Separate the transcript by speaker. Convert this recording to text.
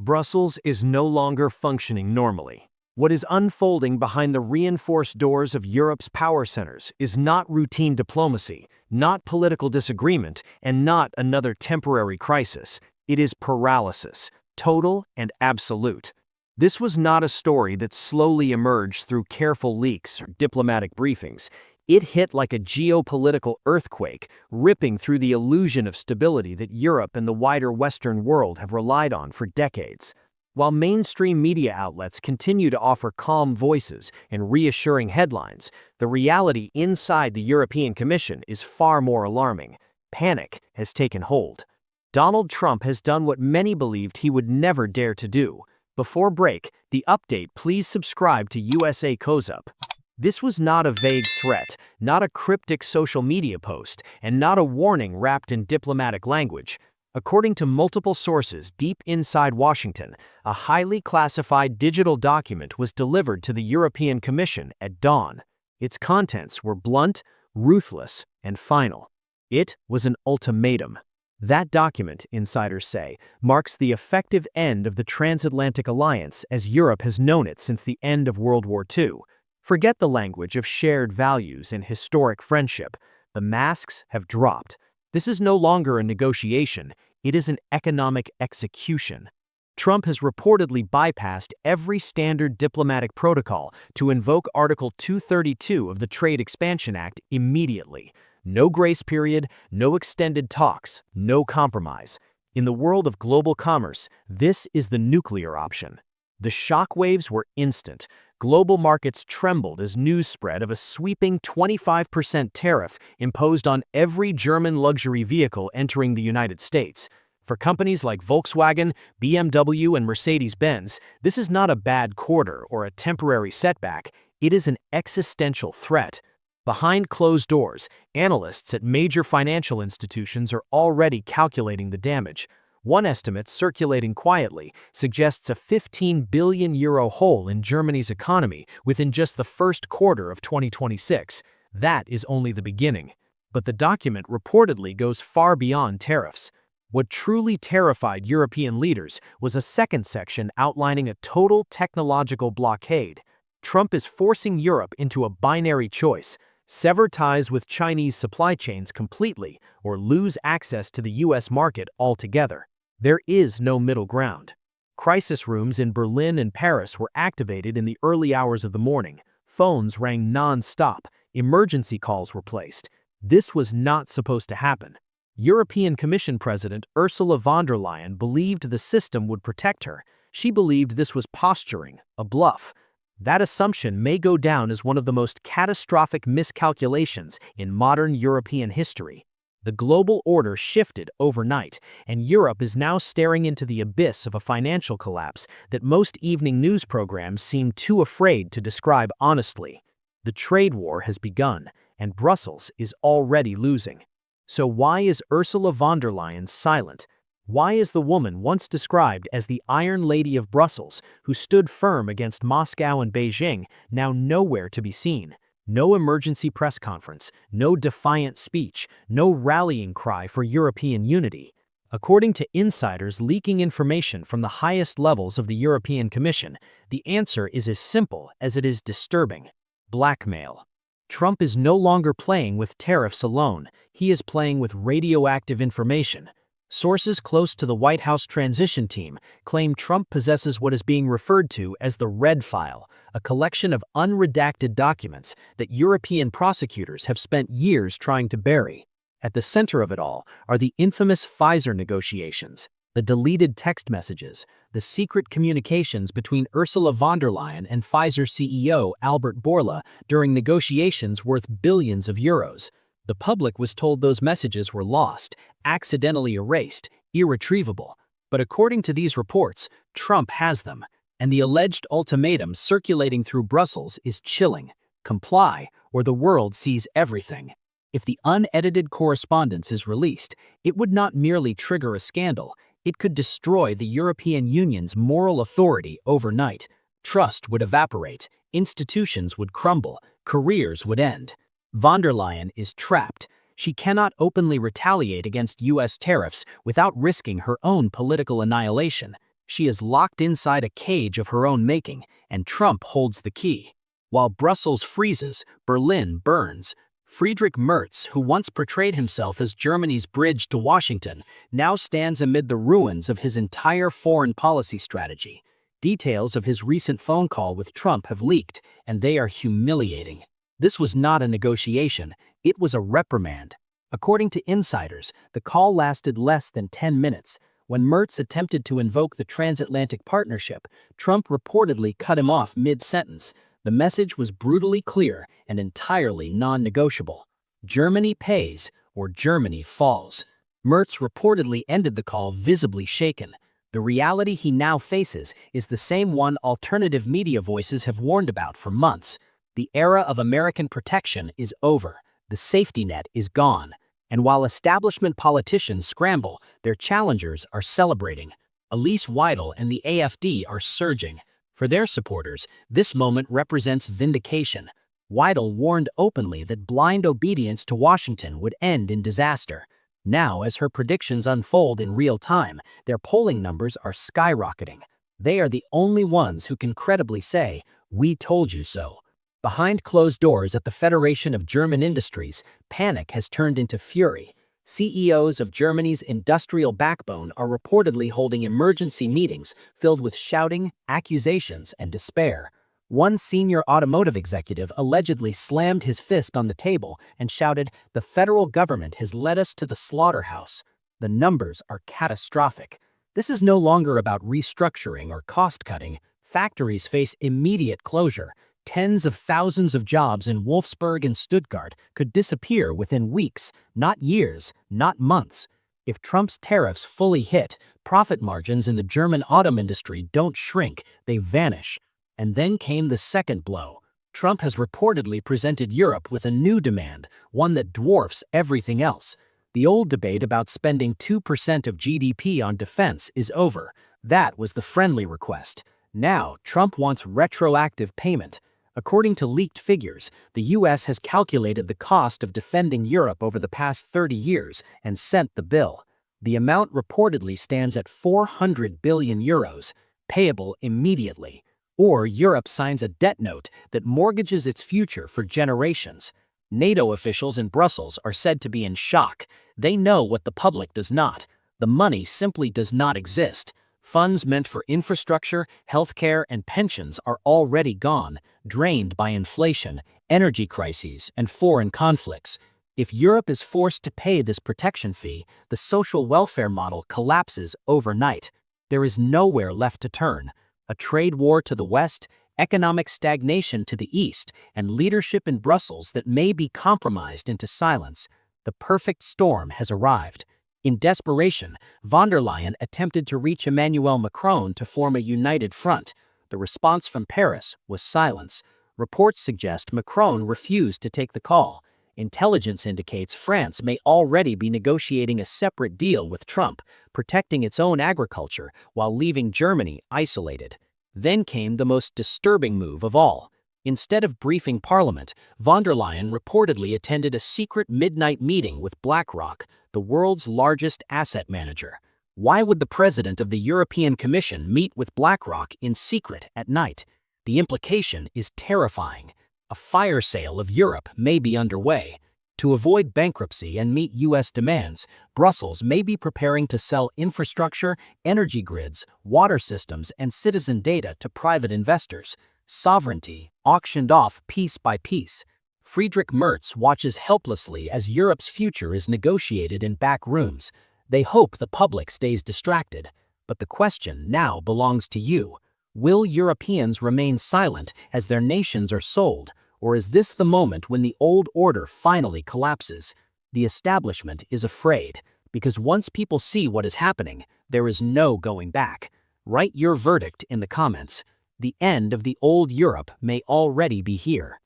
Speaker 1: Brussels is no longer functioning normally. What is unfolding behind the reinforced doors of Europe's power centers is not routine diplomacy, not political disagreement, and not another temporary crisis. It is paralysis, total and absolute. This was not a story that slowly emerged through careful leaks or diplomatic briefings. It hit like a geopolitical earthquake, ripping through the illusion of stability that Europe and the wider Western world have relied on for decades. While mainstream media outlets continue to offer calm voices and reassuring headlines, the reality inside the European Commission is far more alarming. Panic has taken hold. Donald Trump has done what many believed he would never dare to do. Before break, the update: please subscribe to USA Close-Up. This was not a vague threat, not a cryptic social media post, and not a warning wrapped in diplomatic language. According to multiple sources deep inside Washington, a highly classified digital document was delivered to the European Commission at dawn. Its contents were blunt, ruthless, and final. It was an ultimatum. That document, insiders say, marks the effective end of the transatlantic alliance as Europe has known it since the end of World War II. Forget the language of shared values and historic friendship. The masks have dropped. This is no longer a negotiation, it is an economic execution. Trump has reportedly bypassed every standard diplomatic protocol to invoke Article 232 of the Trade Expansion Act immediately. No grace period, no extended talks, no compromise. In the world of global commerce, this is the nuclear option. The shockwaves were instant. Global markets trembled as news spread of a sweeping 25% tariff imposed on every German luxury vehicle entering the United States. For companies like Volkswagen, BMW, and Mercedes-Benz, this is not a bad quarter or a temporary setback. It is an existential threat. Behind closed doors, analysts at major financial institutions are already calculating the damage. One estimate circulating quietly suggests a €15 billion hole in Germany's economy within just the first quarter of 2026. That is only the beginning. But the document reportedly goes far beyond tariffs. What truly terrified European leaders was a second section outlining a total technological blockade. Trump is forcing Europe into a binary choice: sever ties with Chinese supply chains completely or lose access to the U.S. market altogether. There is no middle ground. Crisis rooms in Berlin and Paris were activated in the early hours of the morning. Phones rang non-stop. Emergency calls were placed. This was not supposed to happen. European Commission President Ursula von der Leyen believed the system would protect her. She believed this was posturing, a bluff. That assumption may go down as one of the most catastrophic miscalculations in modern European history. The global order shifted overnight, and Europe is now staring into the abyss of a financial collapse that most evening news programs seem too afraid to describe honestly. The trade war has begun, and Brussels is already losing. So why is Ursula von der Leyen silent? Why is the woman once described as the Iron Lady of Brussels, who stood firm against Moscow and Beijing, now nowhere to be seen? No emergency press conference, no defiant speech, no rallying cry for European unity. According to insiders leaking information from the highest levels of the European Commission, the answer is as simple as it is disturbing: blackmail. Trump is no longer playing with tariffs alone, he is playing with radioactive information. Sources close to the White House transition team claim Trump possesses what is being referred to as the Red File, a collection of unredacted documents that European prosecutors have spent years trying to bury. At the center of it all are the infamous Pfizer negotiations, the deleted text messages, the secret communications between Ursula von der Leyen and Pfizer CEO Albert Bourla during negotiations worth billions of euros. The public was told those messages were lost, accidentally erased, irretrievable. But according to these reports, Trump has them, and the alleged ultimatum circulating through Brussels is chilling: comply, or the world sees everything. If the unedited correspondence is released, it would not merely trigger a scandal, it could destroy the European Union's moral authority overnight. Trust would evaporate, institutions would crumble, careers would end. Von der Leyen is trapped. She cannot openly retaliate against U.S. tariffs without risking her own political annihilation.
Speaker 2: She is locked inside a cage of her own making, and Trump holds the key. While Brussels freezes, Berlin burns. Friedrich Merz, who once portrayed himself as Germany's bridge to Washington, now stands amid the ruins of his entire foreign policy strategy. Details of his recent phone call with Trump have leaked, and they are humiliating. This was not a negotiation, it was a reprimand. According to insiders, the call lasted less than 10 minutes. When Merz attempted to invoke the transatlantic partnership, Trump reportedly cut him off mid-sentence. The message was brutally clear and entirely non-negotiable. Germany pays or Germany falls. Merz reportedly ended the call visibly shaken. The reality he now faces is the same one alternative media voices have warned about for months. The era of American protection is over. The safety net is gone. And while establishment politicians scramble, their challengers are celebrating. Elise Weidel and the AfD are surging. For their supporters, this moment represents vindication. Weidel warned openly that blind obedience to Washington would end in disaster. Now, as her predictions unfold in real time, their polling numbers are skyrocketing. They are the only ones who can credibly say, "We told you so." Behind closed doors at the Federation of German Industries, panic has turned into fury. CEOs of Germany's industrial backbone are reportedly holding emergency meetings filled with shouting, accusations, and despair. One senior automotive executive allegedly slammed his fist on the table and shouted, "The federal government has led us to the slaughterhouse." The numbers are catastrophic. This is no longer about restructuring or cost-cutting. Factories face immediate closure. Tens of thousands of jobs in Wolfsburg and Stuttgart could disappear within weeks, not years, not months. If Trump's tariffs fully hit, profit margins in the German auto industry don't shrink, they vanish. And then came the second blow. Trump has reportedly presented Europe with a new demand, one that dwarfs everything else. The old debate about spending 2% of GDP on defense is over. That was the friendly request. Now, Trump wants retroactive payment. According to leaked figures, the U.S. has calculated the cost of defending Europe over the past 30 years and sent the bill. The amount reportedly stands at 400 billion euros, payable immediately. Or Europe signs a debt note that mortgages its future for generations. NATO officials in Brussels are said to be in shock. They know what the public does not. The money simply does not exist. Funds meant for infrastructure, healthcare, and pensions are already gone, drained by inflation, energy crises, and foreign conflicts. If Europe is forced to pay this protection fee, the social welfare model collapses overnight. There is nowhere left to turn. A trade war to the west, economic stagnation to the east, and leadership in Brussels that may be compromised into silence. The perfect storm has arrived. In desperation, von der Leyen attempted to reach Emmanuel Macron to form a united front. The response from Paris was silence. Reports suggest Macron refused to take the call. Intelligence indicates France may already be negotiating a separate deal with Trump, protecting its own agriculture while leaving Germany isolated. Then came the most disturbing move of all. Instead of briefing Parliament, von der Leyen reportedly attended a secret midnight meeting with BlackRock, the world's largest asset manager. Why would the president of the European Commission meet with BlackRock in secret at night? The implication is terrifying. A fire sale of Europe may be underway. To avoid bankruptcy and meet U.S. demands, Brussels may be preparing to sell infrastructure, energy grids, water systems, and citizen data to private investors. Sovereignty auctioned off piece by piece. Friedrich Merz watches helplessly as Europe's future is negotiated in back rooms. They hope the public stays distracted. But the question now belongs to you. Will Europeans remain silent as their nations are sold, or is this the moment when the old order finally collapses? The establishment is afraid, because once people see what is happening, there is no going back. Write your verdict in the comments. The end of the old Europe may already be here.